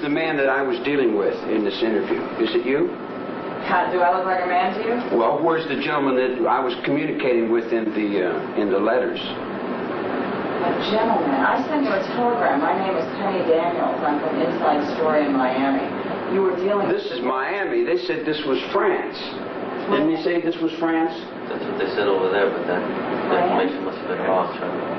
the man that I was dealing with in this interview? Is it you? Do I look like a man to you? Well, where's the gentleman that I was communicating with in the letters? A gentleman. I sent you a telegram. My name is Penny Daniels. I'm from Inside Story in Miami. You were dealing. This is Miami. They said this was France. Didn't he say this was France? That's what they said over there, but that information must have been wrong, Charlie.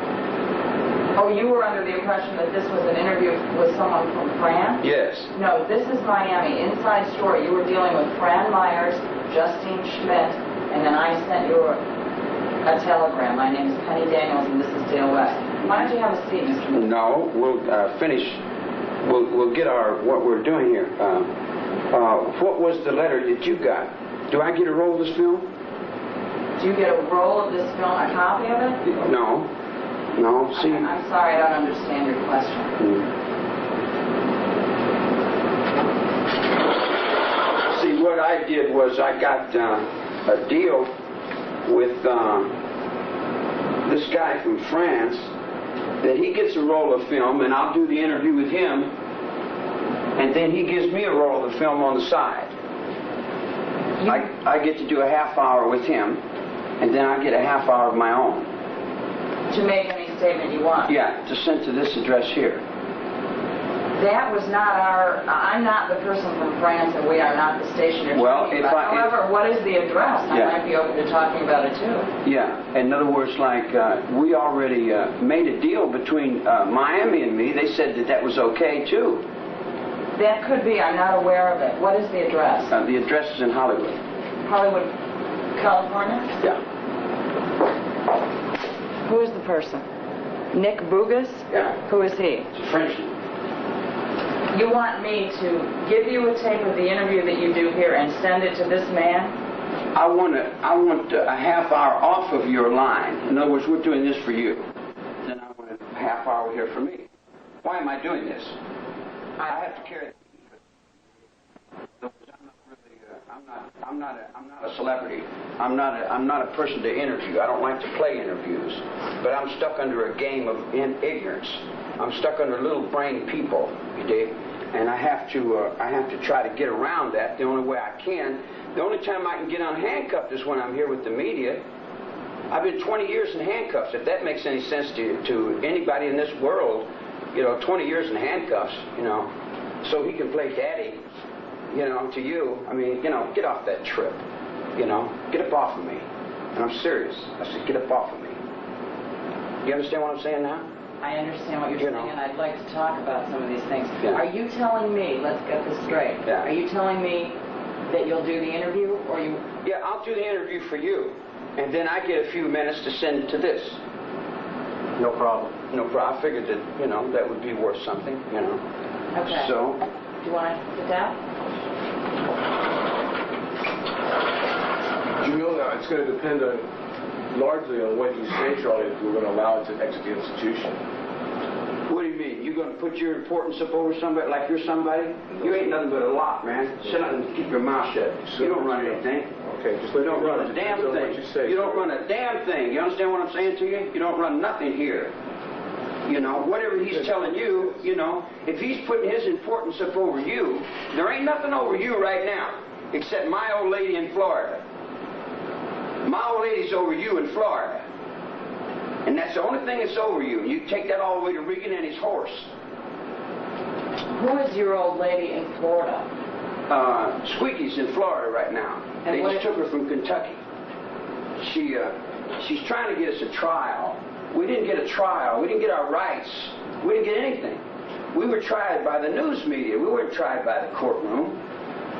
Oh, you were under the impression that this was an interview with someone from France? Yes. No, this is Miami. Inside Story. You were dealing with Fran Myers, Justine Schmidt, and then I sent you a telegram. My name is Penny Daniels, and this is Dale West. Why don't you have a seat, Mr. Miller? No, we'll finish. We'll get what we're doing here. What was the letter that you got? Do I get a roll of this film? Do you get a roll of this film, a copy of it? No. No, see... I'm sorry, I don't understand your question. See, what I did was I got a deal with this guy from France that he gets a roll of film and I'll do the interview with him, and then he gives me a roll of the film on the side. I get to do a half hour with him, and then I get a half hour of my own. To make any statement you want? Yeah, to send to this address here. That was not I'm not the person from France, and we are not the station you're talking about. However, what is the address? I might be open to talking about it too. Yeah, in other words, like, we already made a deal between Miami and me. They said that was okay too. That could be. I'm not aware of it. What is the address? The address is in Hollywood. Hollywood, California? Yeah. Who is the person? Nick Bougas? Yeah. Who is he? It's a Frenchman. You want me to give you a tape of the interview that you do here and send it to this man? I want a half hour off of your line. In other words, we're doing this for you. Then I want a half hour here for me. Why am I doing this? I have to carry it. I'm not a celebrity. I'm not a person to interview. I don't like to play interviews. But I'm stuck under a game of ignorance. I'm stuck under little brain people, you dig? And I have to try to get around that the only way I can. The only time I can get unhandcuffed is when I'm here with the media. I've been 20 years in handcuffs. If that makes any sense to anybody in this world, 20 years in handcuffs, so he can play daddy. To you, I mean, get off that trip, get up off of me. And I'm serious. I said, get up off of me. You understand what I'm saying now? I understand what you're saying, and I'd like to talk about some of these things. Yeah. Are you telling me, let's get this straight, Are you telling me that you'll do the interview, or you... Yeah, I'll do the interview for you, and then I get a few minutes to send it to this. No problem. No problem. I figured that, that would be worth something, Okay. So... Do you want to sit down? Jamil, it's going to depend largely on what you say, Charlie, if we're going to allow it to exit the institution. What do you mean? You're going to put your importance up over somebody like you're somebody? You ain't nothing but a lot, man. Sit down and keep your mouth shut. You don't run anything. Okay, just let you don't run a damn thing. You don't run a damn thing. You understand what I'm saying to you? You don't run nothing here. Whatever he's telling you, if he's putting his importance up over you, there ain't nothing over you right now, except my old lady in Florida. My old lady's over you in Florida. And that's the only thing that's over you. You take that all the way to Regan and his horse. Who is your old lady in Florida? Squeaky's in Florida right now. And they just took her from Kentucky. She's trying to get us a trial. We didn't get a trial. We didn't get our rights. We didn't get anything. We were tried by the news media. We weren't tried by the courtroom.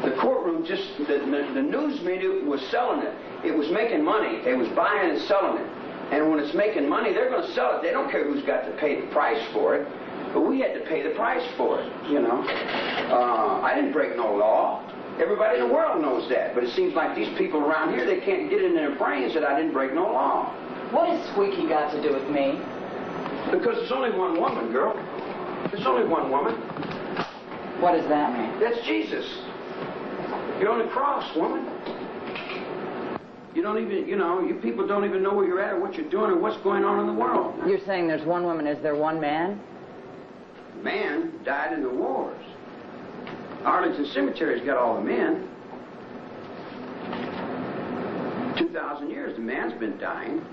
The courtroom the news media was selling it. It was making money. They was buying and selling it. And when it's making money, they're going to sell it. They don't care who's got to pay the price for it. But we had to pay the price for it, I didn't break no law. Everybody in the world knows that. But it seems like these people around here, they can't get it in their brains that I didn't break no law. What has Squeaky got to do with me? Because there's only one woman, girl. There's only one woman. What does that mean? That's Jesus. You're on the cross, woman. You don't even, you people don't even know where you're at or what you're doing or what's going on in the world. You're saying there's one woman. Is there one man? Man died in the wars. Arlington Cemetery's got all the men. 2,000 years, the man's been dying.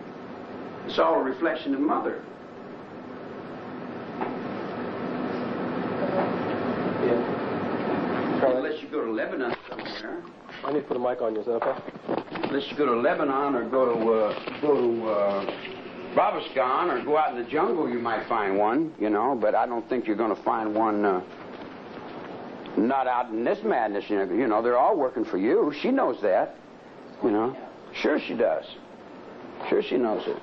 It's all a reflection of Mother. Yeah. Charlie, Unless you go to Lebanon somewhere. I need to put a mic on you, is that okay? Unless you go to Lebanon or go to Babaskan or go out in the jungle, you might find one, you know, but I don't think you're going to find one not out in this madness. You know, they're all working for you. She knows that, you know. Sure she does. Sure she knows it.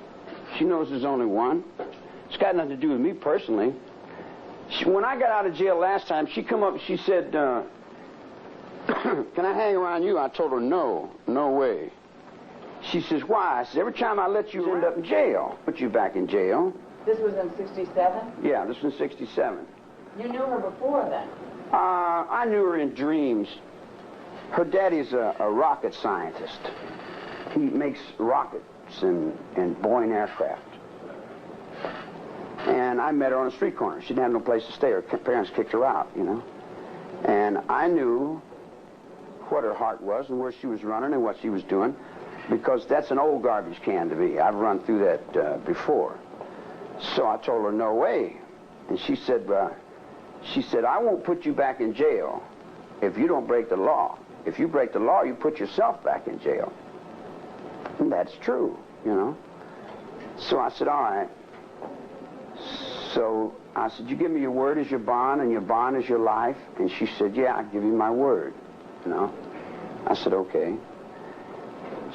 She knows there's only one. It's got nothing to do with me personally. When I got out of jail last time, she come up and she said, can I hang around you? I told her, no way. She says, why? I said, every time I let you end up in jail. Put you back in jail. This was in 67? Yeah, this was in 67. You knew her before then? I knew her in dreams. Her daddy's a rocket scientist. He makes rockets and Boeing aircraft. And I met her on a street corner. She didn't have no place to stay. Her parents kicked her out, you know. And I knew what her heart was and where she was running and what she was doing, because that's an old garbage can to me. I've run through that before. So I told her, no way. And she said, I won't put you back in jail if you don't break the law. If you break the law, you put yourself back in jail. And that's true, you know. So I said, all right. So I said, you give me your word as your bond, and your bond is your life? And she said, yeah, I give you my word, you know. I said, okay.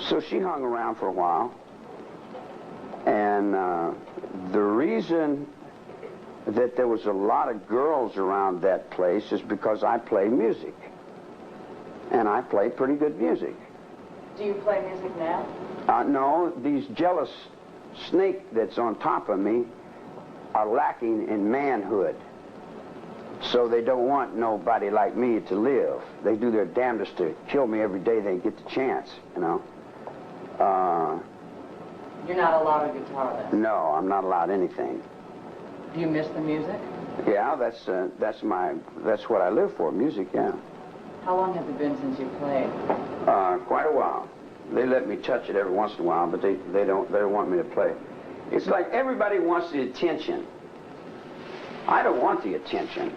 So she hung around for a while. And the reason that there was a lot of girls around that place is because I play music. And I play pretty good music. Do you play music now? No, these jealous snake that's on top of me are lacking in manhood. So they don't want nobody like me to live. They do their damnedest to kill me every day they get the chance, you know. You're not allowed a guitar then? No, I'm not allowed anything. Do you miss the music? Yeah, that's what I live for, music, yeah. How long has it been since you played? Quite a while. They let me touch it every once in a while, but they don't want me to play. It's like everybody wants the attention. I don't want the attention.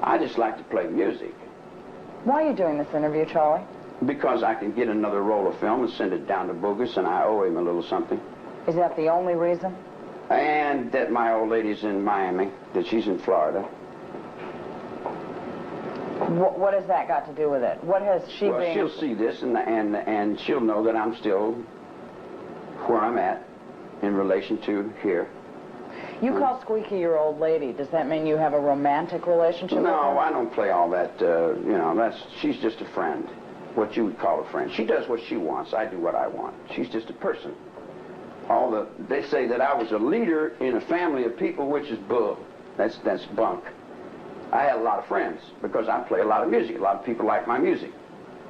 I just like to play music. Why are you doing this interview, Charlie? Because I can get another roll of film and send it down to Bogus, and I owe him a little something. Is that the only reason? And that my old lady's in Miami, that she's in Florida. What has that got to do with it? What has she Well, been... she'll see this, and she'll know that I'm still where I'm at in relation to here. You call Squeaky your old lady. Does that mean you have a romantic relationship with her? No, I don't play all that, you know, she's just a friend, what you would call a friend. She does what she wants, I do what I want. She's just a person. They say that I was a leader in a family of people, which is bull. That's bunk. I had a lot of friends because I play a lot of music. A lot of people like my music.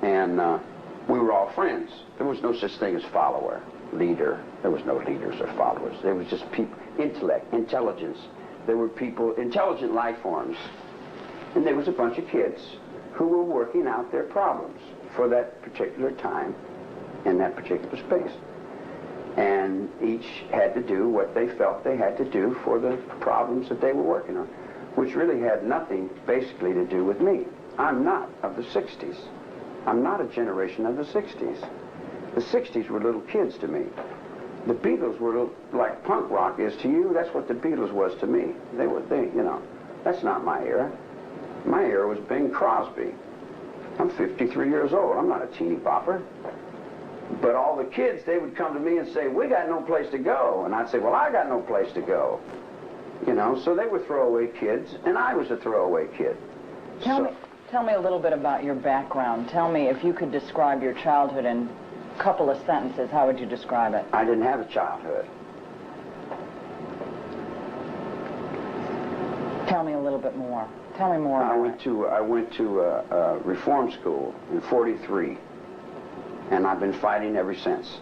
And we were all friends. There was no such thing as follower, leader. There was no leaders or followers. There was just people, intellect, intelligence. There were people, intelligent life forms. And there was a bunch of kids who were working out their problems for that particular time in that particular space. And each had to do what they felt they had to do for the problems that they were working on, which really had nothing basically to do with me. I'm not of the 60s. I'm not a generation of the 60s. The 60s were little kids to me. The Beatles were like punk rock is to you. That's what the Beatles was to me. You know, that's not my era. My era was Bing Crosby. I'm 53 years old. I'm not a teeny bopper. But all the kids, they would come to me and say, we got no place to go. And I'd say, well, I got no place to go. You know, so they were throwaway kids, and I was a throwaway kid. Tell me a little bit about your background. Tell me, if you could describe your childhood in a couple of sentences, how would you describe it? I didn't have a childhood. Tell me a little bit more. Tell me more. I went to a reform school in '43, and I've been fighting ever since.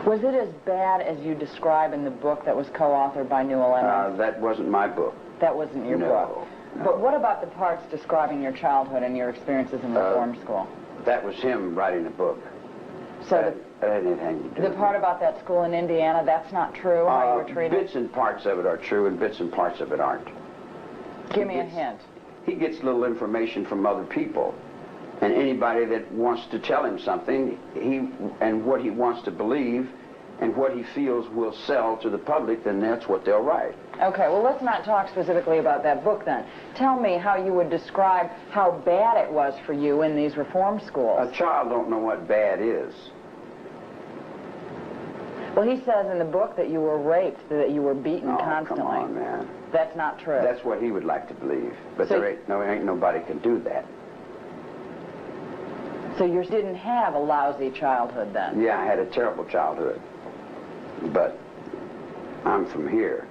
Was it as bad as you describe in the book that was co-authored by Newell Emmons? That wasn't my book. That wasn't your book? But what about the parts describing your childhood and your experiences in reform school? That was him writing a book. So that had anything to do the with part it. about that school in Indiana, that's not true, how you were treated? Bits and parts of it are true, and bits and parts of it aren't. Give me a hint. He gets little information from other people, and anybody that wants to tell him something, and what he wants to believe, and what he feels will sell to the public, then that's what they'll write. Okay, well, let's not talk specifically about that book then. Tell me how you would describe how bad it was for you in these reform schools. A child don't know what bad is. Well, he says in the book that you were raped, that you were beaten constantly. Come on, man. That's not true. That's what he would like to believe, but So- there ain't nobody can do that. So you didn't have a lousy childhood then? Yeah, I had a terrible childhood, but I'm from here.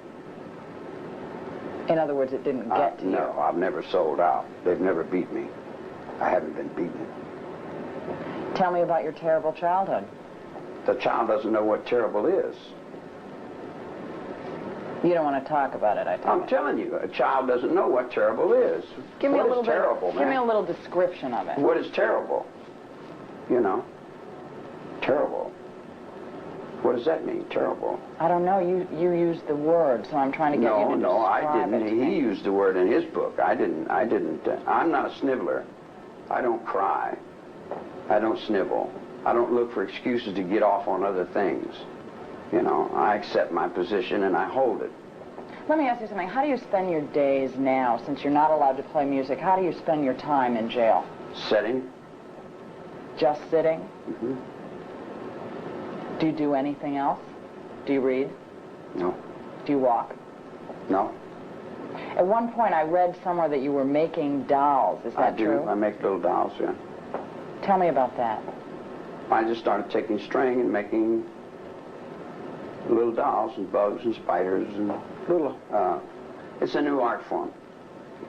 In other words, it didn't get to you? No, I've never sold out. They've never beat me. I haven't been beaten. Tell me about your terrible childhood. The child doesn't know what terrible is. You don't want to talk about it, I tell you. I'm telling you, a child doesn't know what terrible is. Give me What a is little terrible, bit. man? Give me a little description of it. What is terrible? You know, terrible. What does that mean, terrible? I don't know. You used the word, so I'm trying to get you to No, I describe didn't. it to He me. used the word in his book. I didn't. I'm not a sniveler. I don't cry. I don't snivel. I don't look for excuses to get off on other things. You know, I accept my position and I hold it. Let me ask you something. How do you spend your days now, since you're not allowed to play music? How do you spend your time in jail? Setting. Just sitting? Mm-hmm. Do you do anything else? Do you read? No. Do you walk? No. At one point, I read somewhere that you were making dolls. Is that I do. true? I make little dolls, yeah. Tell me about that. I just started taking string and making little dolls and bugs and spiders and little, it's a new art form.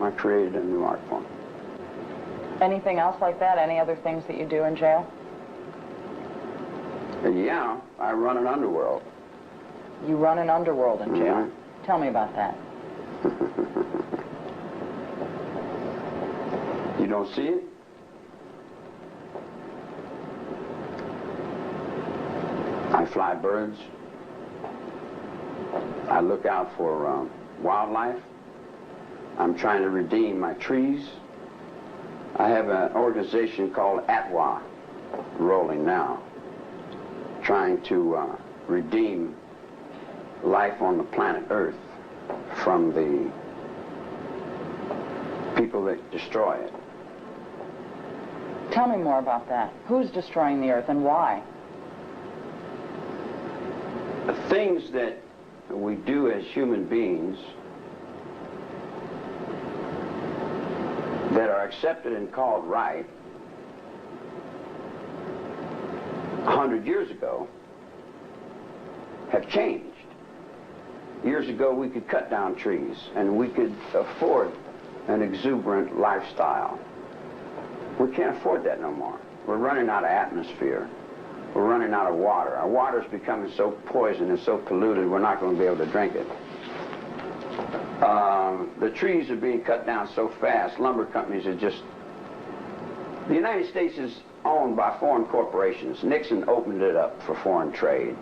I created a new art form. Anything else like that? Any other things that you do in jail? Yeah, I run an underworld. You run an underworld in jail. Mhm. Tell me about that. You don't see it? I fly birds. I look out for wildlife. I'm trying to redeem my trees. I have an organization called ATWA rolling now, trying to redeem life on the planet Earth from the people that destroy it. Tell me more about that. Who's destroying the earth and why? The things that we do as human beings that are accepted and called right 100 years ago have changed. Years ago we could cut down trees and we could afford an exuberant lifestyle. We can't afford that no more. We're running out of atmosphere. We're running out of water. Our water's becoming so poisoned and so polluted we're not going to be able to drink it. The trees are being cut down so fast. Lumber companies are just... The United States is owned by foreign corporations. Nixon opened it up for foreign trade.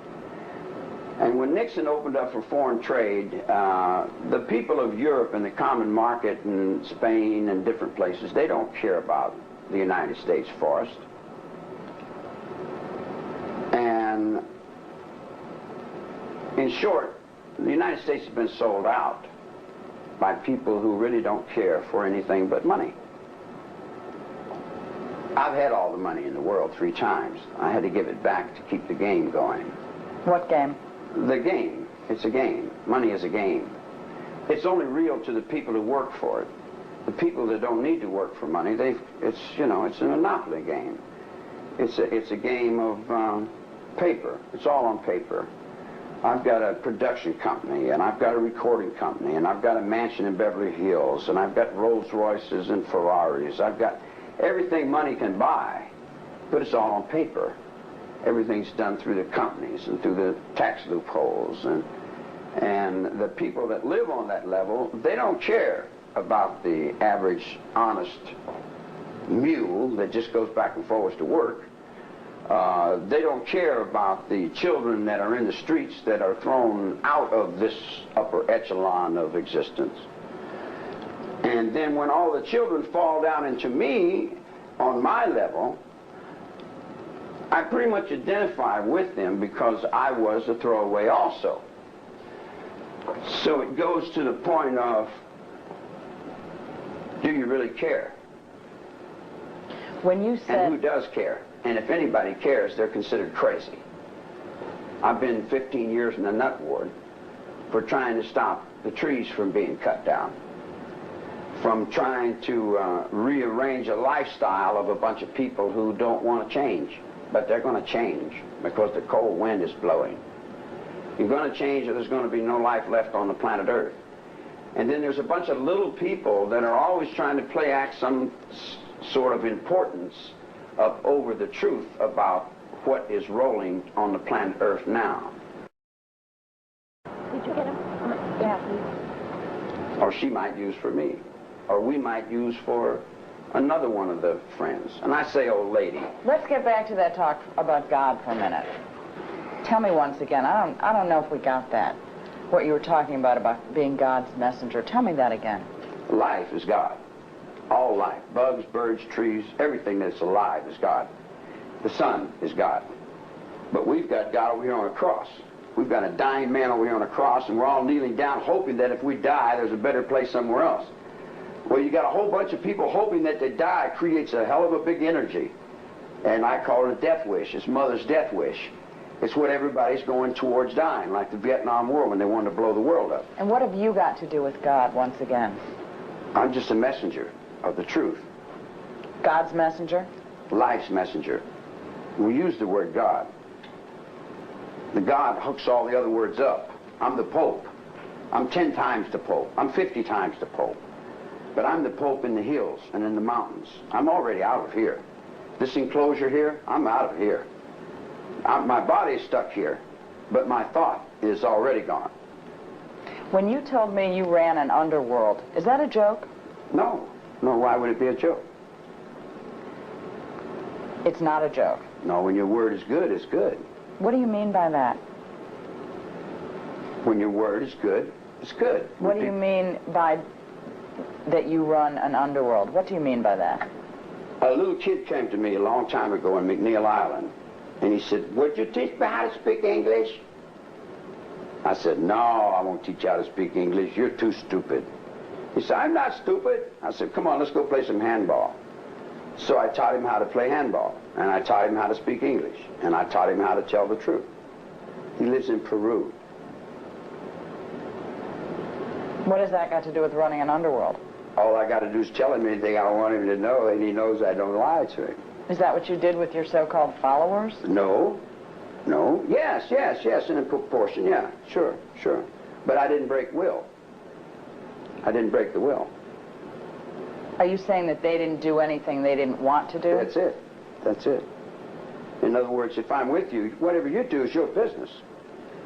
And when Nixon opened up for foreign trade, the people of Europe and the common market and Spain and different places, they don't care about the United States forest. And in short, the United States has been sold out by people who really don't care for anything but money. I've had all the money in the world 3 times. I had to give it back to keep the game going. What game? The game. It's a game. Money is a game. It's only real to the people who work for it. The people that don't need to work for money, it's a monopoly game. It's a game of paper. It's all on paper. I've got a production company, and I've got a recording company, and I've got a mansion in Beverly Hills, and I've got Rolls Royces and Ferraris. I've got everything money can buy, but it's all on paper. Everything's done through the companies and through the tax loopholes, and the people that live on that level, they don't care about the average honest mule that just goes back and forwards to work. They don't care about the children that are in the streets that are thrown out of this upper echelon of existence. And then when all the children fall down into me, on my level, I pretty much identify with them because I was a throwaway also. So it goes to the point of, do you really care? When you said... And who does care? And if anybody cares, they're considered crazy. I've been 15 years in the nut ward for trying to stop the trees from being cut down, from trying to rearrange a lifestyle of a bunch of people who don't want to change. But they're going to change because the cold wind is blowing. You're going to change or there's going to be no life left on the planet Earth. And then there's a bunch of little people that are always trying to play act some sort of importance over the truth about what is rolling on the planet Earth now. Did you get him? Yeah, please. Or she might use for me. Or we might use for another one of the friends. And I say old lady. Let's get back to that talk about God for a minute. Tell me once again, I don't know if we got that. What you were talking about being God's messenger. Tell me that again. Life is God. All life. Bugs, birds, trees, everything that's alive is God. The sun is God. But we've got God over here on a cross. We've got a dying man over here on a cross, and we're all kneeling down hoping that if we die, there's a better place somewhere else. Well, you got a whole bunch of people hoping that they die creates a hell of a big energy. And I call it a death wish. It's mother's death wish. It's what everybody's going towards dying, like the Vietnam War when they wanted to blow the world up. And what have you got to do with God once again? I'm just a messenger of the truth. God's messenger? Life's messenger. We use the word God. The God hooks all the other words up. I'm the Pope. I'm 10 times the Pope. I'm 50 times the Pope. But I'm the Pope in the hills and in the mountains. I'm already out of here. This enclosure here, I'm out of here. My body is stuck here, but my thought is already gone. When you told me you ran an underworld, is that a joke? No. No, why would it be a joke? It's not a joke. No, when your word is good, it's good. What do you mean by that? When your word is good, it's good. What do you mean by that you run an underworld? What do you mean by that? A little kid came to me a long time ago in McNeil Island, and he said, "Would you teach me how to speak English?" I said, "No, I won't teach you how to speak English. You're too stupid." He said, "I'm not stupid." I said, "Come on, let's go play some handball." So I taught him how to play handball, and I taught him how to speak English, and I taught him how to tell the truth. He lives in Peru. What has that got to do with running an underworld? All I got to do is tell him anything I want him to know, and he knows I don't lie to him. Is that what you did with your so-called followers? No. No. Yes, in a proportion, yeah, sure. But I didn't break will. I didn't break the will. Are you saying that they didn't do anything they didn't want to do? That's it. In other words, if I'm with you, whatever you do is your business.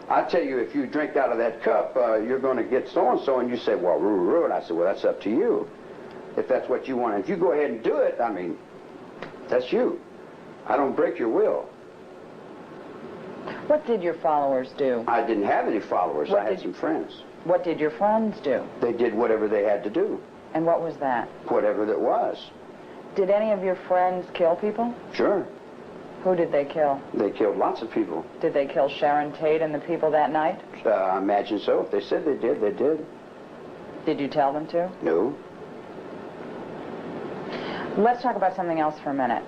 I tell you, if you drink out of that cup, you're going to get so-and-so, and you say, "Well, roo." And I said, "Well, that's up to you. If that's what you want. If you go ahead and do it, I mean, that's you. I don't break your will." What did your followers do? I didn't have any followers. I had some friends. What did your friends do? They did whatever they had to do. And what was that? Whatever that was. Did any of your friends kill people? Sure. Who did they kill? They killed lots of people. Did they kill Sharon Tate and the people that night? I imagine so. If they said they did, they did. Did you tell them to? No. Let's talk about something else for a minute.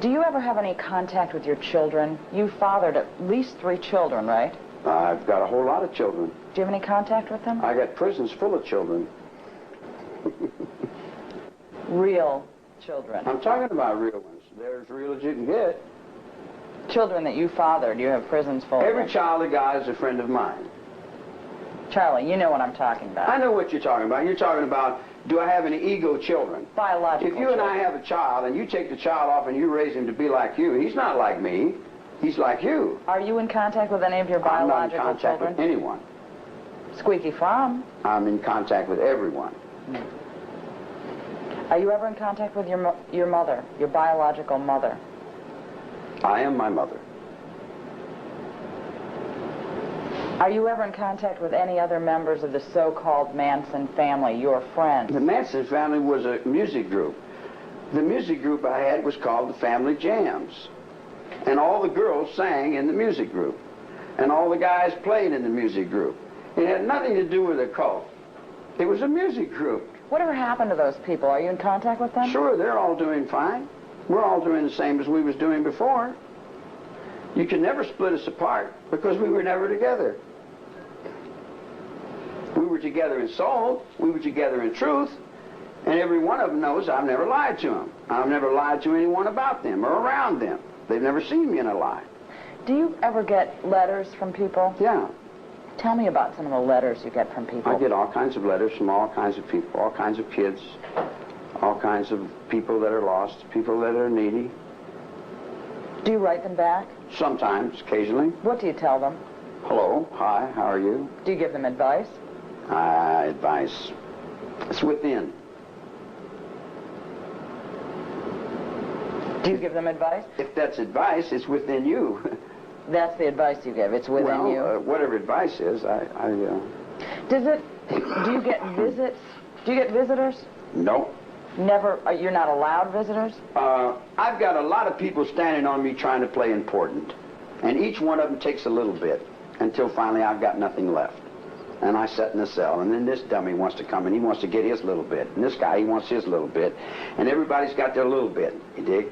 Do you ever have any contact with your children? You fathered at least 3 children, right? I've got a whole lot of children. Do you have any contact with them? I got prisons full of children. Real children. I'm talking about real ones. They're as real as you can get. Children that you fathered, you have prisons full of Every them. child of God is a friend of mine. Charlie, you know what I'm talking about. I know what you're talking about. You're talking about, do I have any ego children? Biological If you and I children. have a child and you take the child off and you raise him to be like you, he's not like me. He's like you. Are you in contact with any of your biological I'm not in contact children? with anyone. Squeaky Farm. I'm in contact with everyone. Are you ever in contact with your mother, your biological mother? I am my mother. Are you ever in contact with any other members of the so-called Manson family, your friends? The Manson family was a music group. The music group I had was called the Family Jams. And all the girls sang in the music group. And all the guys played in the music group. It had nothing to do with a cult. It was a music group. Whatever happened to those people? Are you in contact with them? Sure, they're all doing fine. We're all doing the same as we was doing before. You can never split us apart because we were never together. We were together in soul, we were together in truth, and every one of them knows I've never lied to them. I've never lied to anyone about them or around them. They've never seen me in a lie. Do you ever get letters from people? Yeah. Tell me about some of the letters you get from people. I get all kinds of letters from all kinds of people, all kinds of kids, all kinds of people that are lost, people that are needy. Do you write them back? Sometimes, occasionally. What do you tell them? Hello, hi, how are you? Do you give them advice? Advice. It's within. Do you give them advice? If that's advice, it's within you. That's the advice you give. It's within you. Whatever advice is, Do you get visits? Do you get visitors? No. Never. You're not allowed visitors? I've got a lot of people standing on me trying to play important. And each one of them takes a little bit until finally I've got nothing left. And I sit in the cell, and then this dummy wants to come and he wants to get his little bit. And this guy, he wants his little bit. And everybody's got their little bit, you dig?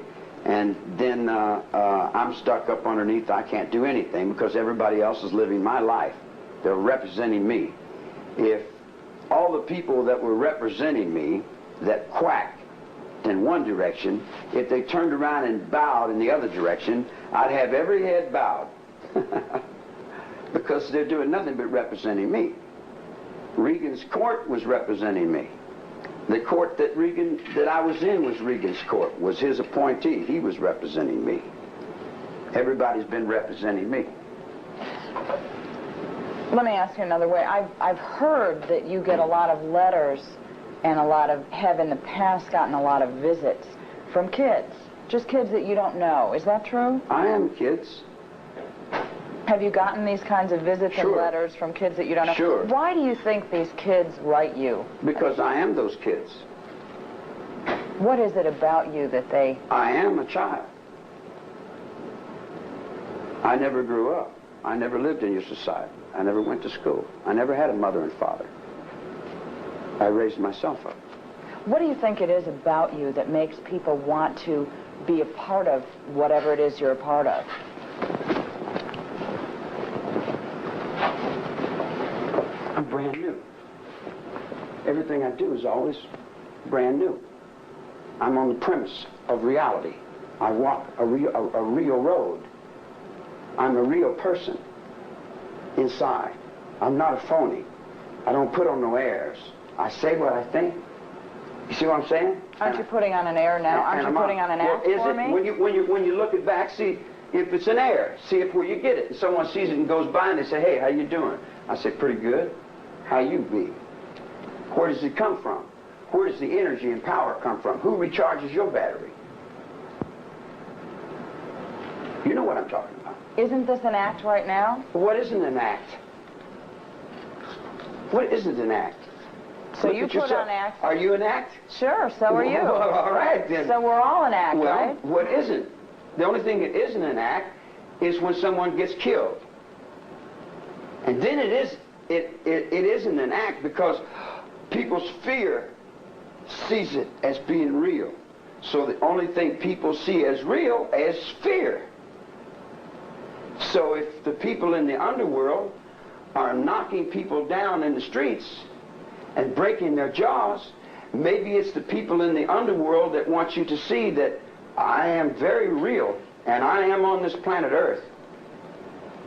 And then I'm stuck up underneath. I can't do anything because everybody else is living my life. They're representing me. If all the people that were representing me that quacked in one direction, if they turned around and bowed in the other direction, I'd have every head bowed. Because they're doing nothing but representing me. Reagan's court was representing me. The court that I was in was Reagan's court, was his appointee. He was representing me. Everybody's been representing me. Let me ask you another way. I've heard that you get a lot of letters and have in the past gotten a lot of visits from kids. Just kids that you don't know. Is that true? I am kids. Have you gotten these kinds of visits and Sure. letters from kids that you don't know? Sure. Why do you think these kids write you? Because I am those kids. What is it about you that they... I am a child. I never grew up. I never lived in your society. I never went to school. I never had a mother and father. I raised myself up. What do you think it is about you that makes people want to be a part of whatever it is you're a part of? I'm brand new. Everything I do is always brand new. I'm on the premise of reality. I walk a real road. I'm a real person inside. I'm not a phony. I don't put on no airs. I say what I think. You see what I'm saying? Aren't you putting on an air now? Aren't you putting on an act for me? When you look it back, see if it's an air. See if where you get it. And someone sees it and goes by and they say, hey, how you doing? I say, pretty good. How you be? Where does it come from? Where does the energy and power come from? Who recharges your battery? You know what I'm talking about. Isn't this an act right now? What isn't an act? What isn't an act? So Look you at put yourself. on act? Are you an act? Sure, so are you. Well, all right, then. So we're all an act, well, right? what isn't? The only thing that isn't an act is when someone gets killed. And then it isn't an act because people's fear sees it as being real. So the only thing people see as real is fear. So if the people in the underworld are knocking people down in the streets and breaking their jaws, maybe it's the people in the underworld that want you to see that I am very real and I am on this planet Earth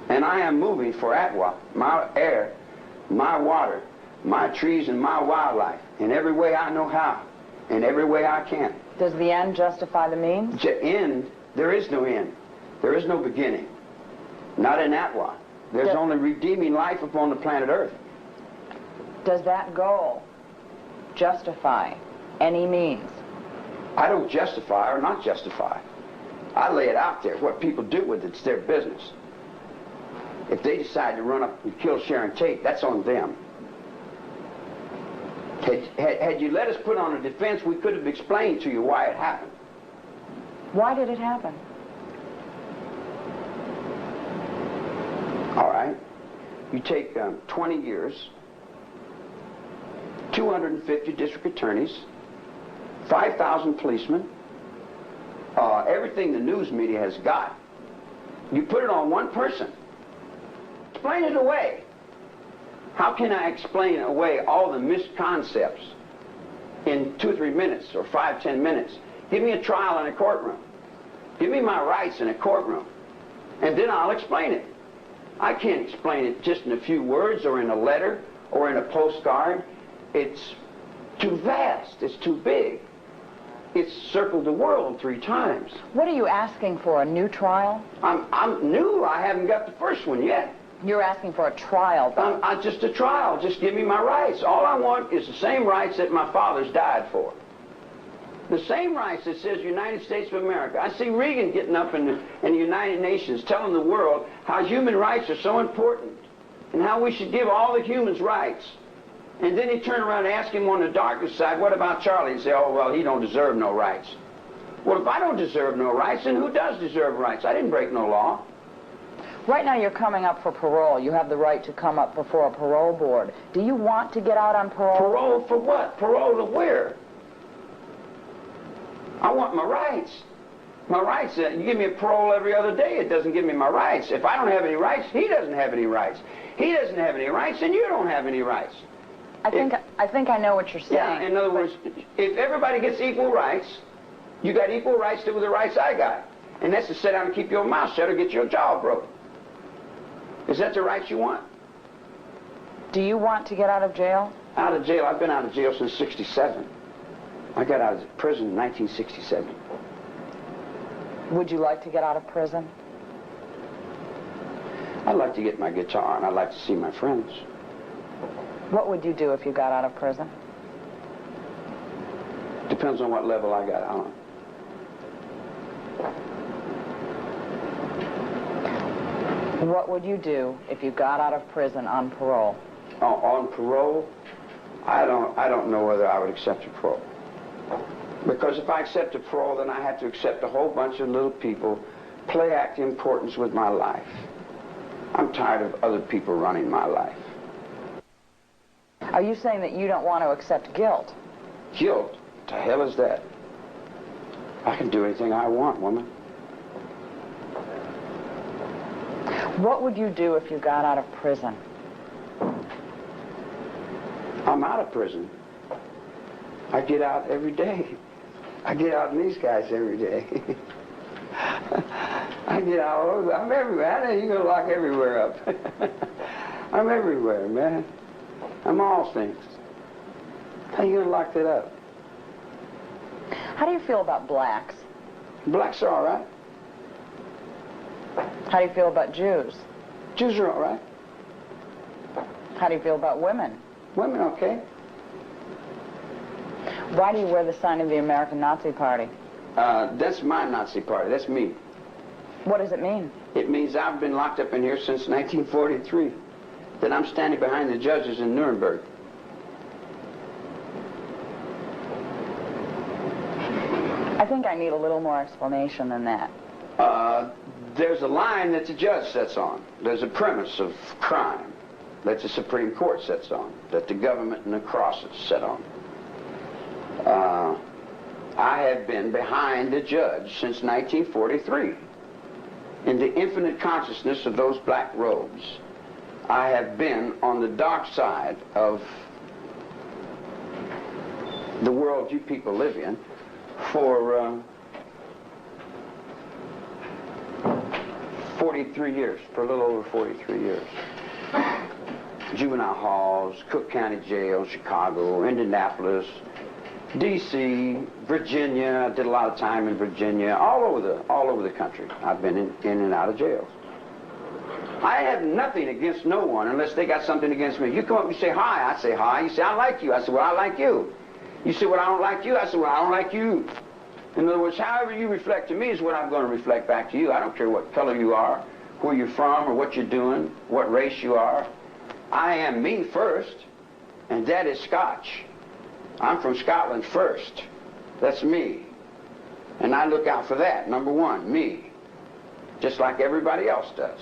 and I am moving for Atwa, my air, my water, my trees and my wildlife in every way I know how, in every way I can. Does the end justify the means? End, there is no end. There is no beginning. Not in Atwa. There's only redeeming life upon the planet Earth. Does that goal justify any means. I don't justify or not justify. I lay it out there. What people do with it's their business. If they decide to run up and kill Sharon Tate, that's on them. Had you let us put on a defense, we could have explained to you why it happened. Why did it happen? All right. You take 20 years, 250 district attorneys, 5,000 policemen, everything the news media has got. You put it on one person. Explain it away. How can I explain away all the misconcepts in 2 or 3 minutes or 5, 10 minutes? Give me a trial in a courtroom. Give me my rights in a courtroom. And then I'll explain it. I can't explain it just in a few words or in a letter or in a postcard. It's too vast. It's too big. It's circled the world 3 times. What are you asking for, a new trial? I'm new. I haven't got the first one yet. You're asking for a trial, though. Just a trial. Just give me my rights. All I want is the same rights that my fathers died for. The same rights that says United States of America. I see Reagan getting up in the United Nations telling the world how human rights are so important and how we should give all the humans rights. And then he turned around and asked him on the darker side, what about Charlie? He'd say, oh, well, he don't deserve no rights. Well, if I don't deserve no rights, then who does deserve rights? I didn't break no law. Right now you're coming up for parole. You have the right to come up before a parole board. Do you want to get out on parole? Parole for what? Parole to where? I want my rights. My rights, you give me a parole every other day, it doesn't give me my rights. If I don't have any rights, he doesn't have any rights. He doesn't have any rights, and you don't have any rights. I think I know what you're saying. Yeah, in other words, if everybody gets equal rights, you got equal rights to the rights I got. And that's to sit down and keep your mouth shut or get your jaw broke. Is that the rights you want? Do you want to get out of jail? Out of jail? I've been out of jail since '67. I got out of prison in 1967. Would you like to get out of prison? I'd like to get my guitar, and I'd like to see my friends. What would you do if you got out of prison? Depends on what level I got on. What would you do if you got out of prison on parole? On parole, I don't know whether I would accept a parole. Because if I accept a parole, then I have to accept a whole bunch of little people play act importance with my life. I'm tired of other people running my life. Are you saying that you don't want to accept guilt? Guilt? What the hell is that? I can do anything I want, woman. What would you do if you got out of prison? I'm out of prison. I get out every day. I get out in these guys every day. I get out all over. I'm everywhere. I know you're going to lock everywhere up. I'm everywhere, man. I'm all things. How you going to lock that up? How do you feel about blacks? Blacks are all right. How do you feel about Jews? Jews are all right. How do you feel about women? Women, okay. Why do you wear the sign of the American Nazi Party? That's my Nazi party. That's me. What does it mean? It means I've been locked up in here since 1943. That I'm standing behind the judges in Nuremberg. I think I need a little more explanation than that. There's a line that the judge sets on. There's a premise of crime that the Supreme Court sets on, that the government and the crosses set on. I have been behind the judge since 1943. In the infinite consciousness of those black robes, I have been on the dark side of the world you people live in for 43 years, for a little over 43 years. Juvenile halls, Cook County Jail, Chicago, Indianapolis, D.C., Virginia. I did a lot of time in Virginia, all over the country. I've been in and out of jails. I have nothing against no one unless they got something against me. You come up and say hi, I say hi. You say I like you. I say well I like you. You say, well, I don't like you. I said, well, I don't like you. In other words, however you reflect to me is what I'm going to reflect back to you. I don't care what color you are, where you're from, or what you're doing, what race you are. I am me first, and that is Scotch. I'm from Scotland first. That's me. And I look out for that, number one, me. Just like everybody else does.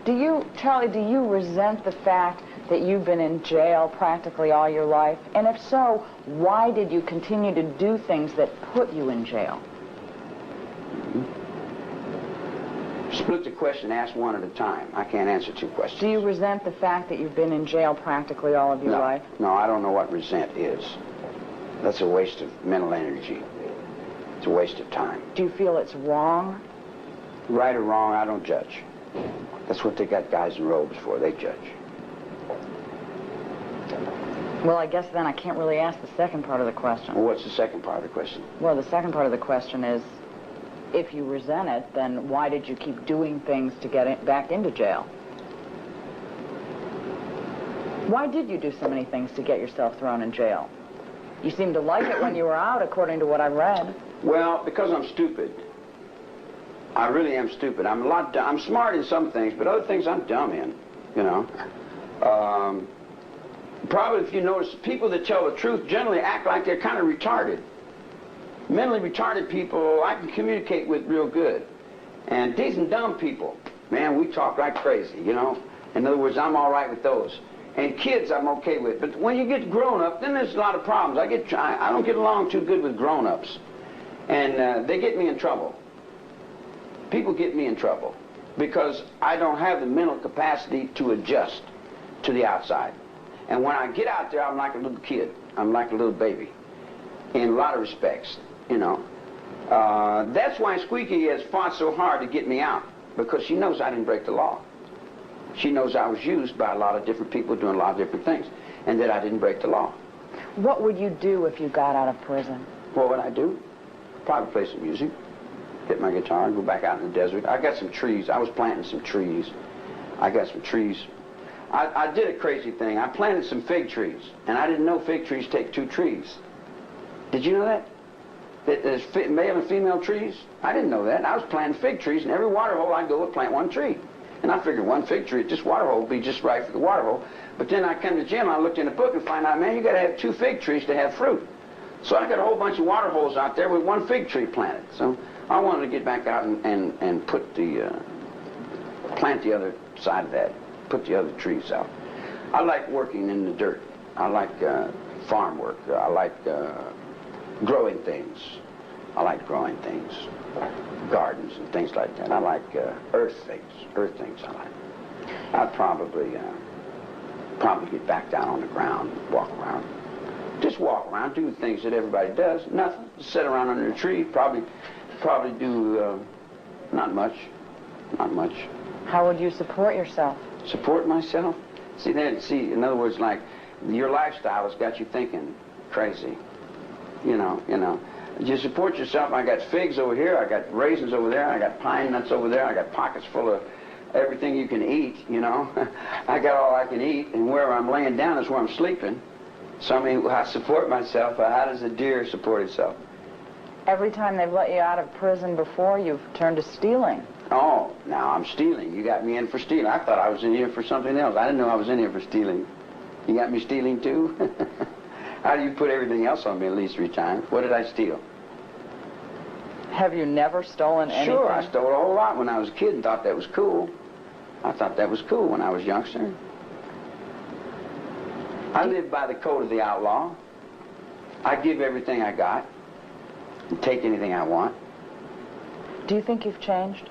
Do you, Charlie, do you resent the fact that you've been in jail practically all your life? And if so, why did you continue to do things that put you in jail? Split the question, ask one at a time. I can't answer two questions. Do you resent the fact that you've been in jail practically all of your life? No, I don't know what resent is. That's a waste of mental energy. It's a waste of time. Do you feel it's wrong? Right or wrong, I don't judge. That's what they got guys in robes for. They judge. Well, I guess then I can't really ask the second part of the question. Well, what's the second part of the question? Well, the second part of the question is, if you resent it, then why did you keep doing things to get back into jail? Why did you do so many things to get yourself thrown in jail? You seemed to like it when you were out, according to what I read. Well, because I'm stupid. I really am stupid. I'm smart in some things, but other things I'm dumb in, you know. Probably, if you notice, people that tell the truth generally act like they're kind of retarded. Mentally retarded people I can communicate with real good. And decent dumb people, man, we talk like crazy, you know. In other words, I'm all right with those. And kids I'm okay with. But when you get grown up, then there's a lot of problems. I don't get along too good with grown-ups. And they get me in trouble. People get me in trouble because I don't have the mental capacity to adjust to the outside. And when I get out there, I'm like a little kid. I'm like a little baby in a lot of respects, you know. That's why Squeaky has fought so hard to get me out, because she knows I didn't break the law. She knows I was used by a lot of different people doing a lot of different things, and that I didn't break the law. What would you do if you got out of prison? What would I do? Probably play some music, get my guitar, and go back out in the desert. I got some trees. I was planting some trees. I got some trees. I did a crazy thing. I planted some fig trees, and I didn't know fig trees take 2 trees. Did you know that? That there's male and female trees? I didn't know that. And I was planting fig trees, and every water hole I go would plant 1 tree. And I figured 1 fig tree at this water hole would be just right for the water hole. But then I come to jail, and I looked in the book and find out, man, you got to have 2 fig trees to have fruit. So I got a whole bunch of water holes out there with 1 fig tree planted. So I wanted to get back out and put the, plant the other side of that, put the other trees out. I like working in the dirt. I like farm work. I like growing things. I like growing things, gardens and things like that. I like earth things I like. I'd probably get back down on the ground, walk around. Just walk around, do the things that everybody does. Nothing. Just sit around under a tree. Probably do not much. Not much. How would you support yourself? Support myself? See, in other words, like, your lifestyle has got you thinking crazy. You know. You support yourself. I got figs over here. I got raisins over there. I got pine nuts over there. I got pockets full of everything you can eat, you know. I got all I can eat, and where I'm laying down is where I'm sleeping. So, I mean, I support myself. How does a deer support itself? Every time they've let you out of prison before, you've turned to stealing. Oh, now I'm stealing. You got me in for stealing. I thought I was in here for something else. I didn't know I was in here for stealing. You got me stealing, too? How do you put everything else on me at least 3 times? What did I steal? Have you never stolen anything? Sure, I stole a whole lot when I was a kid and thought that was cool. I thought that was cool when I was a youngster. I live by the code of the outlaw. I give everything I got and take anything I want. Do you think you've changed?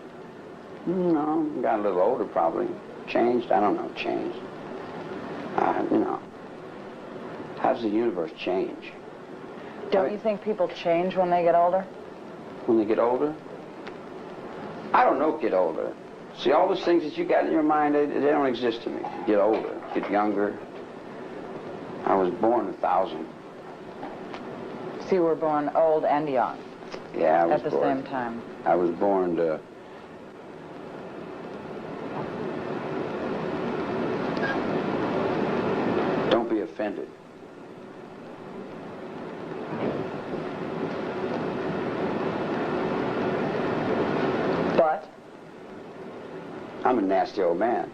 No, got a little older probably. Changed? I don't know, changed. You know, how does the universe change? Don't you think people change when they get older? When they get older? I don't know, get older. See, all those things that you got in your mind, they don't exist to me. Get older, get younger. I was born 1,000. So you were born old and young? Yeah, I was at the born, same time. I was born to... Don't be offended. I'm a nasty old man.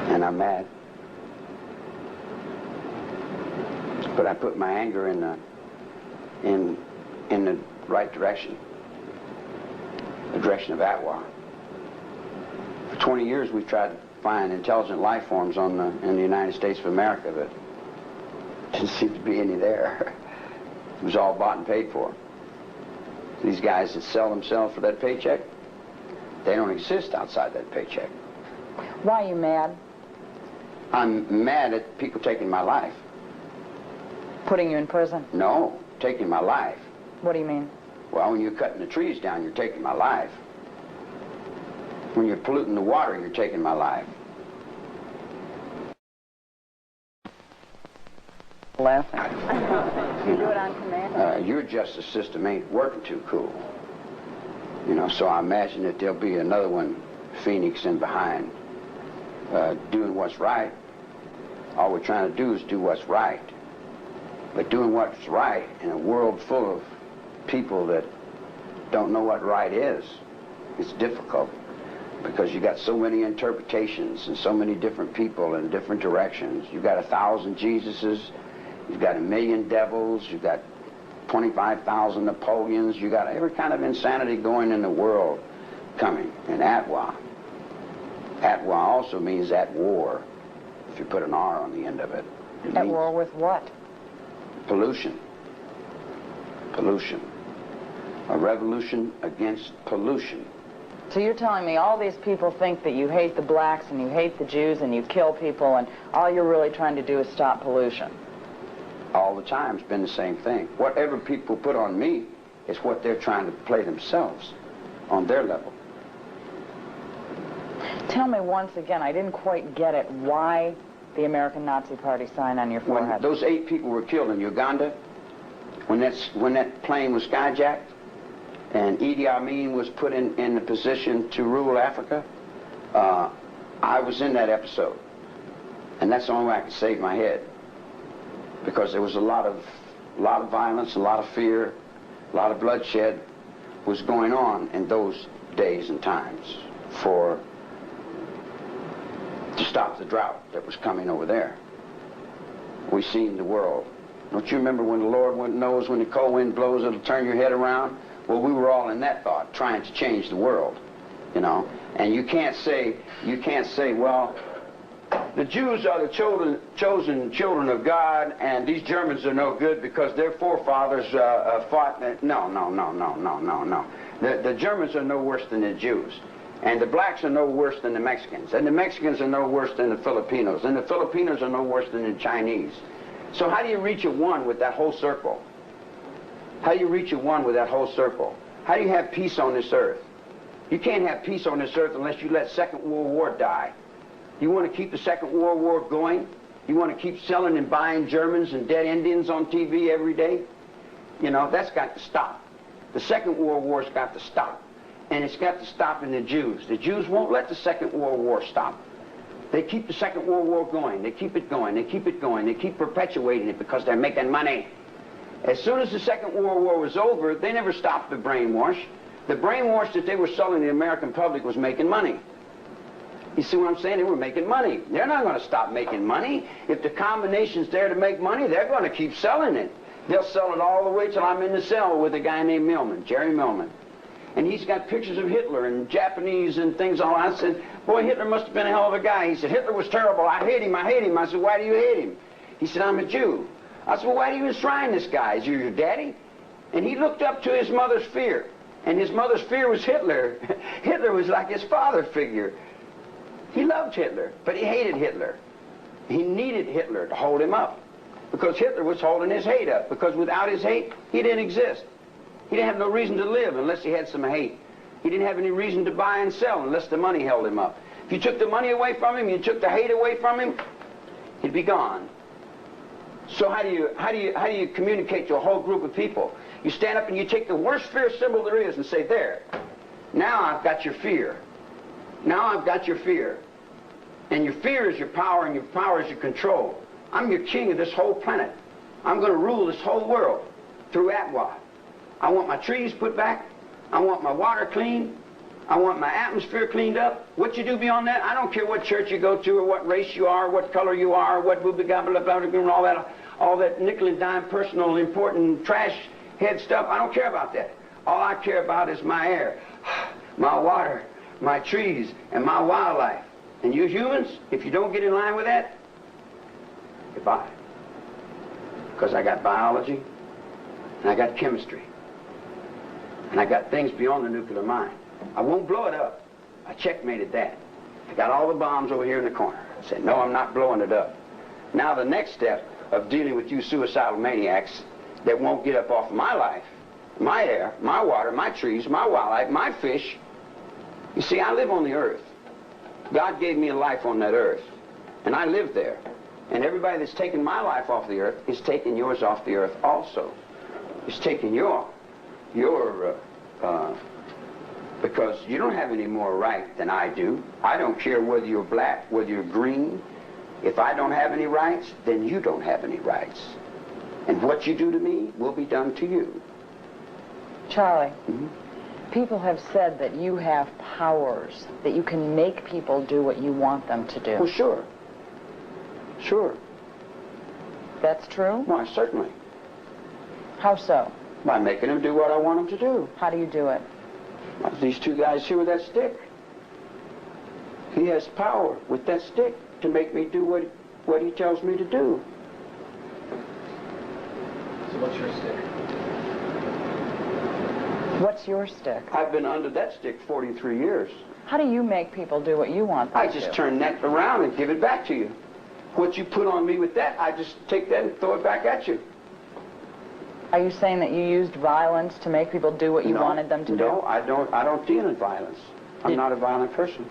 And I'm mad. But I put my anger in the right direction. The direction of Atwa. For 20 years we've tried to find intelligent life forms in the United States of America, but didn't seem to be any there. It was all bought and paid for. These guys that sell themselves for that paycheck, they don't exist outside that paycheck. Why are you mad? I'm mad at people taking my life. Putting you in prison? No, taking my life. What do you mean? Well, when you're cutting the trees down, you're taking my life. When you're polluting the water, you're taking my life. Laughing. You do it on command? Your justice system ain't working too cool. You know, so I imagine that there'll be another one phoenixing behind, doing what's right. All we're trying to do is do what's right. But doing what's right in a world full of people that don't know what right is difficult, because you got so many interpretations and so many different people in different directions. You've got 1,000 Jesuses, you've got 1,000,000 devils, you've got 25,000 Napoleons, you've got every kind of insanity going in the world coming. And Atwa also means at war, if you put an R on the end of it. At war with what? Pollution. Pollution. A revolution against pollution. So you're telling me all these people think that you hate the blacks and you hate the Jews and you kill people, and all you're really trying to do is stop pollution? All the time it's been the same thing. Whatever people put on me is what they're trying to play themselves on their level. Tell me once again, I didn't quite get it, why the American Nazi Party sign on your When forehead? those 8 people were killed in Uganda, when that plane was skyjacked, and Idi Amin was put in the position to rule Africa, I was in that episode. And that's the only way I could save my head. Because there was a lot of violence, a lot of fear, a lot of bloodshed was going on in those days and times to stop the drought that was coming over there. We seen the world. Don't you remember when the Lord knows when the cold wind blows, it'll turn your head around? Well, we were all in that thought, trying to change the world, you know. And you can't say, well, the Jews are the chosen children of God, and these Germans are no good because their forefathers fought. No. The Germans are no worse than the Jews. And the blacks are no worse than the Mexicans. And the Mexicans are no worse than the Filipinos. And the Filipinos are no worse than the Chinese. So how do you reach a one with that whole circle? How do you reach a one with that whole circle? How do you have peace on this earth? You can't have peace on this earth unless you let Second World War die. You want to keep the Second World War going? You want to keep selling and buying Germans and dead Indians on TV every day? You know, that's got to stop. The Second World War's got to stop. And it's got to stop in the Jews. The Jews won't let the Second World War stop. They keep the Second World War going. They keep it going. They keep it going. They keep perpetuating it because they're making money. As soon as the Second World War was over, they never stopped the brainwash. The brainwash that they were selling the American public was making money. You see what I'm saying? They were making money. They're not going to stop making money. If the combination's there to make money, they're going to keep selling it. They'll sell it all the way till I'm in the cell with a guy named Millman, Jerry Millman. And he's got pictures of Hitler and Japanese and things all that. I said, boy, Hitler must have been a hell of a guy. He said, Hitler was terrible. I hate him. I hate him. I said, why do you hate him? He said, I'm a Jew. I said, well, why do you enshrine this guy? Is he your daddy? And he looked up to his mother's fear. And his mother's fear was Hitler. Hitler was like his father figure. He loved Hitler, but he hated Hitler. He needed Hitler to hold him up, because Hitler was holding his hate up, because without his hate, he didn't exist. He didn't have no reason to live unless he had some hate. He didn't have any reason to buy and sell unless the money held him up. If you took the money away from him, you took the hate away from him, he'd be gone. So how do you communicate to a whole group of people? You stand up and you take the worst fear symbol there is and say, there, now I've got your fear. Now I've got your fear. And your fear is your power, and your power is your control. I'm your king of this whole planet. I'm going to rule this whole world through Atwa. I want my trees put back. I want my water clean. I want my atmosphere cleaned up. What you do beyond that, I don't care what church you go to or what race you are, what color you are, what blah, blah, blah, blah, blah, blah, all that nickel and dime personal important trash head stuff. I don't care about that. All I care about is my air, my water, my trees, and my wildlife. And you humans, if you don't get in line with that, goodbye. Because I got biology, and I got chemistry, and I got things beyond the nuclear mind. I won't blow it up. I checkmated that. I got all the bombs over here in the corner. I said, no, I'm not blowing it up. Now the next step of dealing with you suicidal maniacs that won't get up off my life, my air, my water, my trees, my wildlife, my fish. You see, I live on the earth. God gave me a life on that earth, and I live there. And everybody that's taken my life off the earth is taking yours off the earth also. It's taking because you don't have any more right than I do. I don't care whether you're black, whether you're green. If I don't have any rights, then you don't have any rights. And what you do to me will be done to you. Charlie, people have said that you have powers, that you can make people do what you want them to do. Well, sure. Sure. That's true? Why, certainly. How so? By making them do what I want them to do. How do you do it? Like these two guys here with that stick. He has power with that stick to make me do what he tells me to do. So what's your stick? What's your stick? I've been under that stick 43 years. How do you make people do what you want them to do? I just turn that around and give it back to you. What you put on me with that, I just take that and throw it back at you. Are you saying that you used violence to make people do what you wanted them to do? No, I don't deal in violence. I'm not a violent person.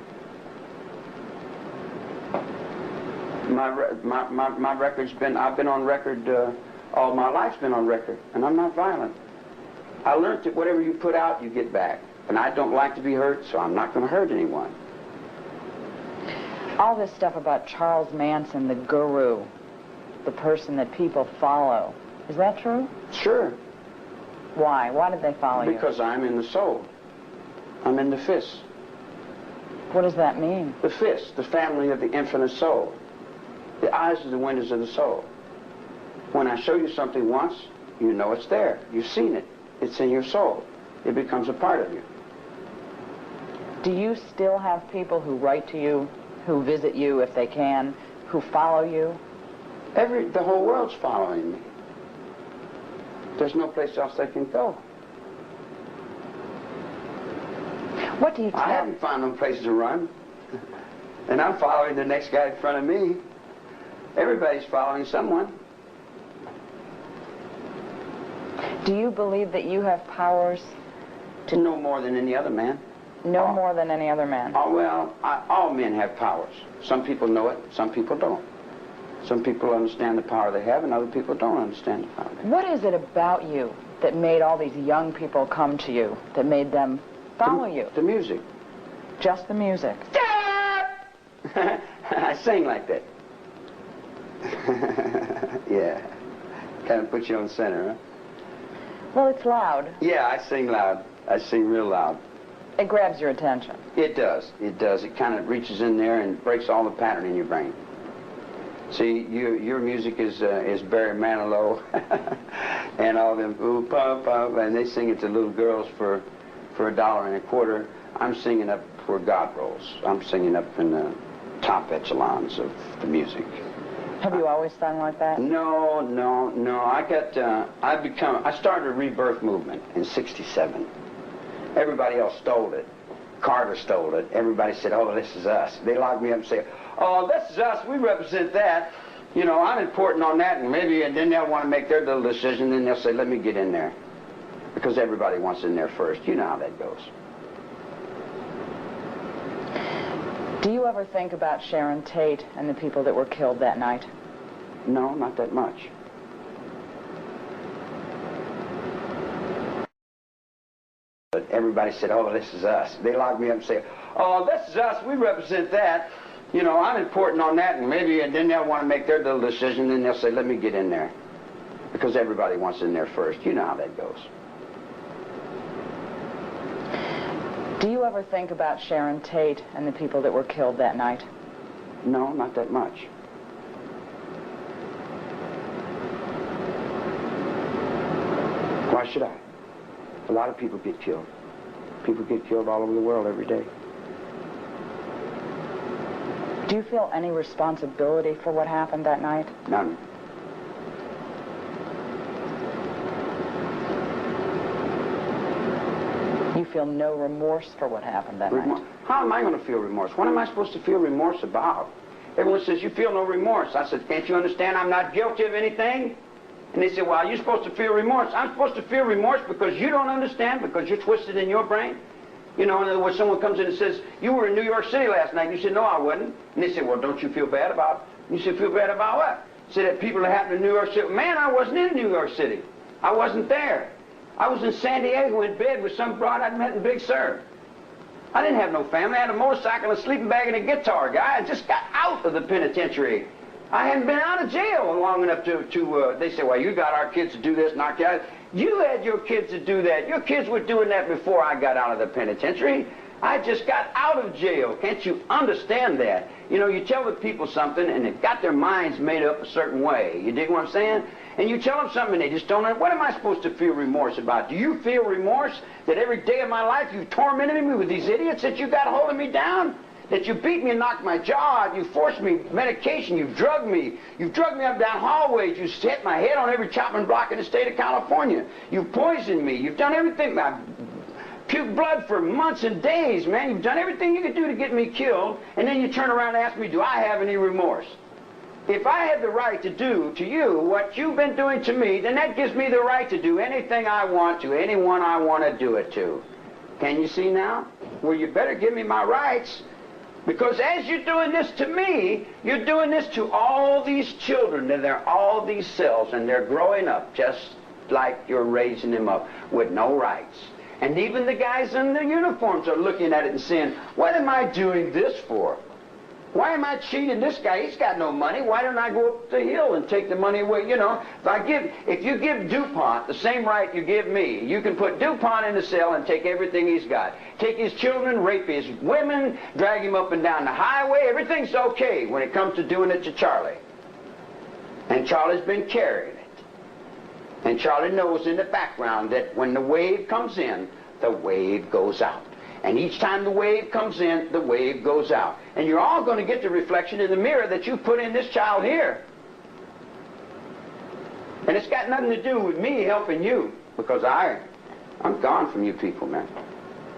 My record's been, I've been on record, all my life's been on record, and I'm not violent. I learned that whatever you put out, you get back. And I don't like to be hurt, so I'm not going to hurt anyone. All this stuff about Charles Manson, the guru, the person that people follow, is that true? Sure. Why? Why did they follow you? Because I'm in the soul. I'm in the fist. What does that mean? The fist, the family of the infinite soul. The eyes are the windows of the soul. When I show you something once, you know it's there. You've seen it. It's in your soul. It becomes a part of you. Do you still have people who write to you, who visit you if they can, who follow you? The whole world's following me. There's no place else they can go. What do you tell? I haven't found no place to run. And I'm following the next guy in front of me. Everybody's following someone. Do you believe that you have powers To know more than any other man. no more than any other man? Oh, well, all men have powers. Some people know it, some people don't. Some people understand the power they have, and other people don't understand the power they have. What is it about you that made all these young people come to you, that made them follow you? The music. Just the music. I sing like that. Yeah. Kind of put you on center, huh? Well, it's loud. Yeah, I sing loud. I sing real loud. It grabs your attention. It does. It does. It kind of reaches in there and breaks all the pattern in your brain. See, your music is Barry Manilow and all them ooh pop pop, and they sing it to little girls for $1.25. I'm singing up where God rolls. I'm singing up in the top echelons of the music. Have you always sung like that? No. I started a rebirth movement in '67. Everybody else stole it. Carter stole it. Everybody said, oh, this is us. They locked me up and say, oh, this is us. We represent that. You know, I'm important on that, and then they'll want to make their little decision, and then they'll say, let me get in there. Because everybody wants in there first. You know how that goes. Do you ever think about Sharon Tate and the people that were killed that night? No, not that much. But everybody said, oh, this is us. They locked me up and say, oh, this is us. We represent that. You know, I'm important on that, and then they'll want to make their little decision, and then they'll say, let me get in there. Because everybody wants in there first. You know how that goes. Do you ever think about Sharon Tate and the people that were killed that night? No, not that much. Why should I? A lot of people get killed. People get killed all over the world every day. Do you feel any responsibility for what happened that night? None. You feel no remorse for what happened that night? How am I going to feel remorse? What am I supposed to feel remorse about? Everyone says, you feel no remorse. I said, can't you understand I'm not guilty of anything? And they said, well, you're supposed to feel remorse. I'm supposed to feel remorse because you don't understand, because you're twisted in your brain? You know, in other words, someone comes in and says, you were in New York City last night. And you said, no, I wasn't. And they said, well, don't you feel bad about it? You said, feel bad about what? Said that people that happened in New York City. Man, I wasn't in New York City. I wasn't there. I was in San Diego in bed with some broad I'd met in Big Sur. I didn't have no family. I had a motorcycle, a sleeping bag, and a guitar guy. I just got out of the penitentiary. I hadn't been out of jail long enough to they say, well, you got our kids to do this and our kids. You had your kids to do that. Your kids were doing that before I got out of the penitentiary. I just got out of jail. Can't you understand that? You know, you tell the people something and they've got their minds made up a certain way. You dig what I'm saying? And you tell them something and they just don't know. What am I supposed to feel remorse about? Do you feel remorse that every day of my life you tormented me with these idiots, that you got holding me down? That you beat me and knocked my jaw out, you forced me medication, you've drugged me up down hallways, you hit my head on every chopping block in the state of California. You've poisoned me, you've done everything. I puked blood for months and days, man. You've done everything you could do to get me killed, and then you turn around and ask me, do I have any remorse? If I had the right to do to you what you've been doing to me, then that gives me the right to do anything I want to, anyone I want to do it to. Can you see now? Well, you better give me my rights. Because as you're doing this to me, you're doing this to all these children, and they're all these cells, and they're growing up just like you're raising them up with no rights. And even the guys in the uniforms are looking at it and saying, what am I doing this for? Why am I cheating this guy? He's got no money. Why don't I go up the hill and take the money away? You know, if you give DuPont the same right you give me, you can put DuPont in the cell and take everything he's got. Take his children, rape his women, drag him up and down the highway. Everything's okay when it comes to doing it to Charlie. And Charlie's been carrying it. And Charlie knows in the background that when the wave comes in, the wave goes out. And each time the wave comes in, the wave goes out. And you're all going to get the reflection in the mirror that you put in this child here. And it's got nothing to do with me helping you, because I'm gone from you people, man.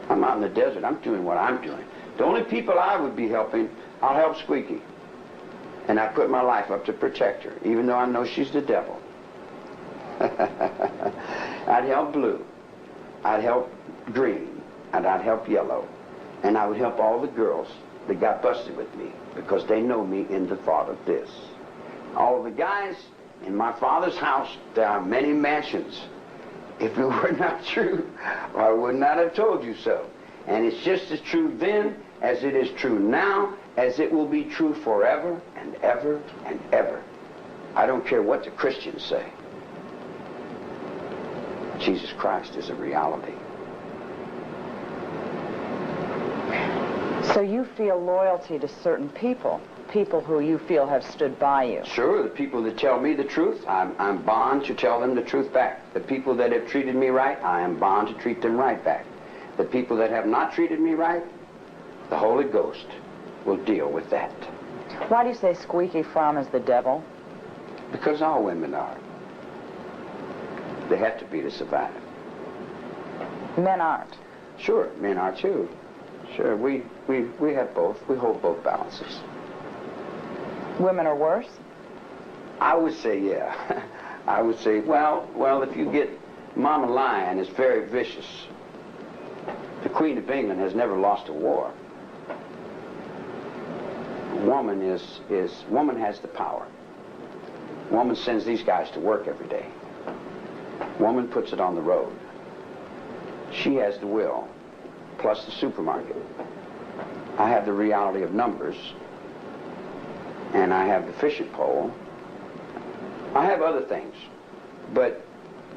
I'm out in the desert. I'm doing what I'm doing. The only people I would be helping, I'll help Squeaky. And I put my life up to protect her, even though I know she's the devil. I'd help Blue. I'd help Green. And I'd help Yellow. And I would help all the girls that got busted with me, because they know me in the thought of this. All of the guys in my father's house, there are many mansions. If it were not true, I would not have told you so. And it's just as true then as it is true now, as it will be true forever and ever and ever. I don't care what the Christians say. Jesus Christ is a reality. So you feel loyalty to certain people, people who you feel have stood by you? Sure, the people that tell me the truth, I'm bound to tell them the truth back. The people that have treated me right, I am bound to treat them right back. The people that have not treated me right, the Holy Ghost will deal with that. Why do you say Squeaky Fromm is the devil? Because all women are. They have to be to survive. Men aren't. Sure, men are too. Sure, we have both. We hold both balances. Women are worse? I would say, yeah. I would say, well, if you get Mama Lion is very vicious. The Queen of England has never lost a war. Woman woman has the power. Woman sends these guys to work every day. Woman puts it on the road. She has the will, plus the supermarket. I have the reality of numbers, and I have the fishing pole. I have other things, but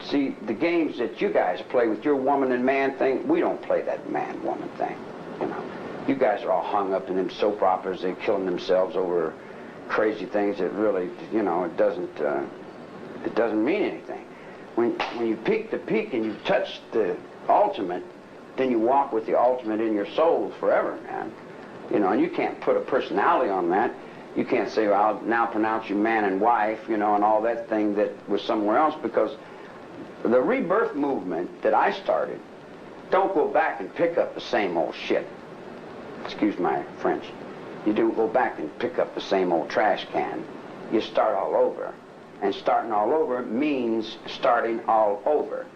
See, the games that you guys play with your woman and man thing, we don't play that man-woman thing, you know. You guys are all hung up in them soap operas. They're killing themselves over crazy things that really, you know, it doesn't mean anything. When you peak the peak and you touch the ultimate, then you walk with the ultimate in your soul forever, man. You know, and you can't put a personality on that. You can't say, well, I'll now pronounce you man and wife, you know, and all that thing that was somewhere else, because the rebirth movement that I started, don't go back and pick up the same old shit. Excuse my French. You don't go back and pick up the same old trash can. You start all over. And starting all over means starting all over.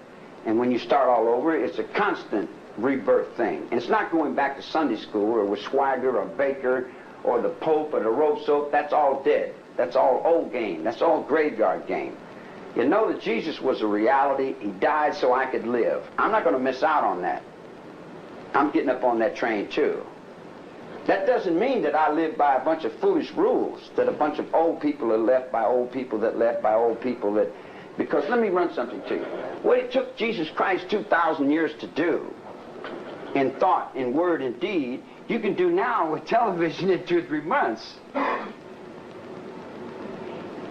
And when you start all over, it's a constant rebirth thing. And it's not going back to Sunday school or with Swagger or Baker or the Pope or the rope soap. That's all dead. That's all old game. That's all graveyard game. You know that Jesus was a reality. He died so I could live. I'm not going to miss out on that. I'm getting up on that train too. That doesn't mean that I live by a bunch of foolish rules, that a bunch of old people are left by old people that left by old people that... Because let me run something to you. What it took Jesus Christ 2,000 years to do, in thought, in word, and deed, you can do now with television in 2 or 3 months.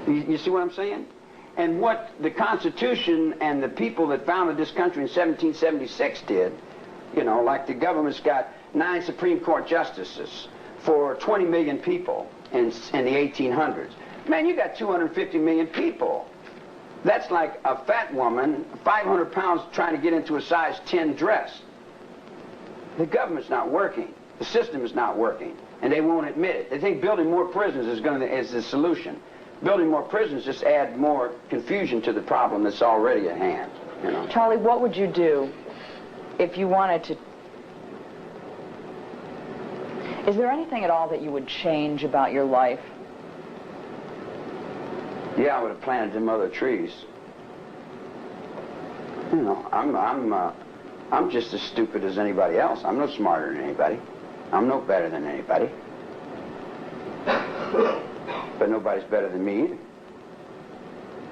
You see what I'm saying? And what the Constitution and the people that founded this country in 1776 did, you know, like the government's got 9 Supreme Court justices for 20 million people in the 1800s. Man, you got 250 million people. That's like a fat woman, 500 pounds, trying to get into a size 10 dress. The government's not working. The system is not working, and they won't admit it. They think building more prisons is the solution. Building more prisons just add more confusion to the problem that's already at hand. You know. Charlie, what would you do if you wanted to? Is there anything at all that you would change about your life? Yeah, I would have planted them other trees. You know, I'm just as stupid as anybody else. I'm no smarter than anybody. I'm no better than anybody. But nobody's better than me either.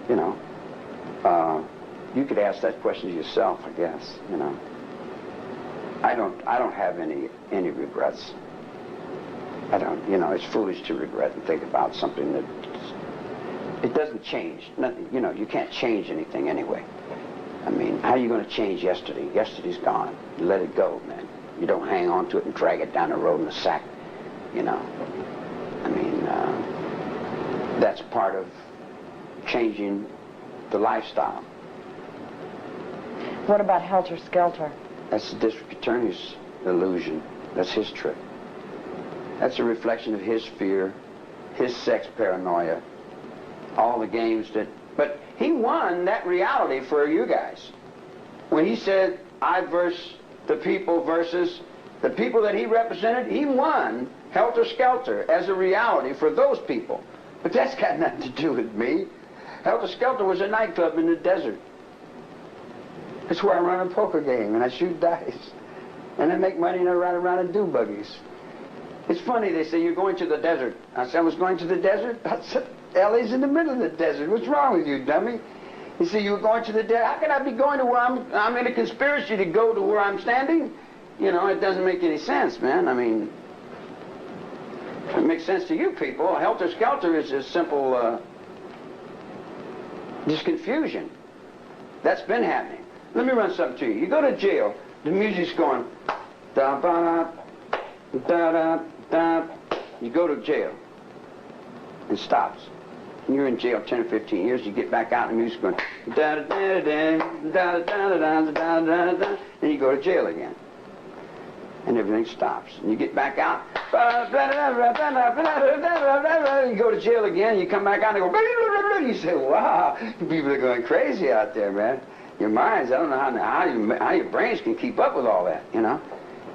You know, you could ask that question to yourself, I guess. You know, I don't have any regrets. I don't. You know, it's foolish to regret and think about something that it doesn't change. Nothing. You know, you can't change anything anyway. I mean, how are you going to change yesterday? Yesterday's gone. You let it go, man. You don't hang on to it and drag it down the road in a sack. You know, I mean, that's part of changing the lifestyle. What about Helter Skelter? That's the district attorney's illusion. That's his trick. That's a reflection of his fear, his sex paranoia, all the games that... But he won that reality for you guys. When he said, I verse the people versus the people that he represented, he won Helter Skelter as a reality for those people. But that's got nothing to do with me. Helter Skelter was a nightclub in the desert. That's where I run a poker game and I shoot dice. And I make money and I ride around and do buggies. It's funny, they say, you're going to the desert. I said, I was going to the desert? I said, LA's in the middle of the desert. What's wrong with you, dummy? You see, you were going to the desert. How can I be going to where I'm in a conspiracy to go to where I'm standing? You know, it doesn't make any sense, man. I mean, it makes sense to you people. Helter Skelter is just simple, just confusion. That's been happening. Let me run something to you. You go to jail, the music's going, da-ba-da, da-da, da. You go to jail. It stops. And you're in jail 10 or 15 years, you get back out and the music's going, da-da-da-da-da, da-da-da-da-da-da-da-da, and you go to jail again. And everything stops. And you get back out, you go to jail again, you come back out and go, you say, wow, people are going crazy out there, man. Your minds, I don't know how your brains can keep up with all that, you know.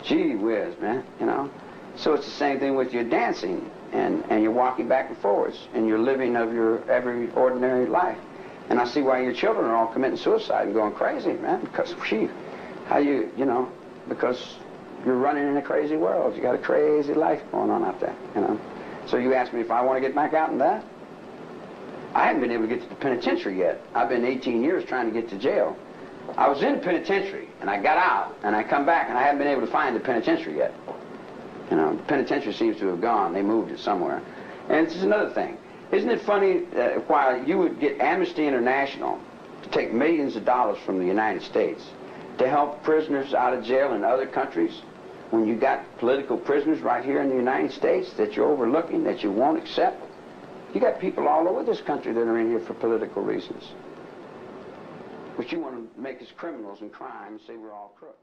Gee whiz, man, you know. So it's the same thing with your dancing, and you're walking back and forwards, and you're living of your every ordinary life. And I see why your children are all committing suicide and going crazy, man, because, gee, you know, because you're running in a crazy world. You got a crazy life going on out there, you know. So you ask me if I want to get back out in that? I haven't been able to get to the penitentiary yet. I've been 18 years trying to get to jail. I was in the penitentiary, and I got out, and I come back, and I haven't been able to find the penitentiary yet. You know, the penitentiary seems to have gone. They moved it somewhere. And this is another thing. Isn't it funny while you would get Amnesty International to take millions of dollars from the United States to help prisoners out of jail in other countries, when you got political prisoners right here in the United States that you're overlooking, that you won't accept? You got people all over this country that are in here for political reasons, which you want to make us criminals and crime and say we're all crooks.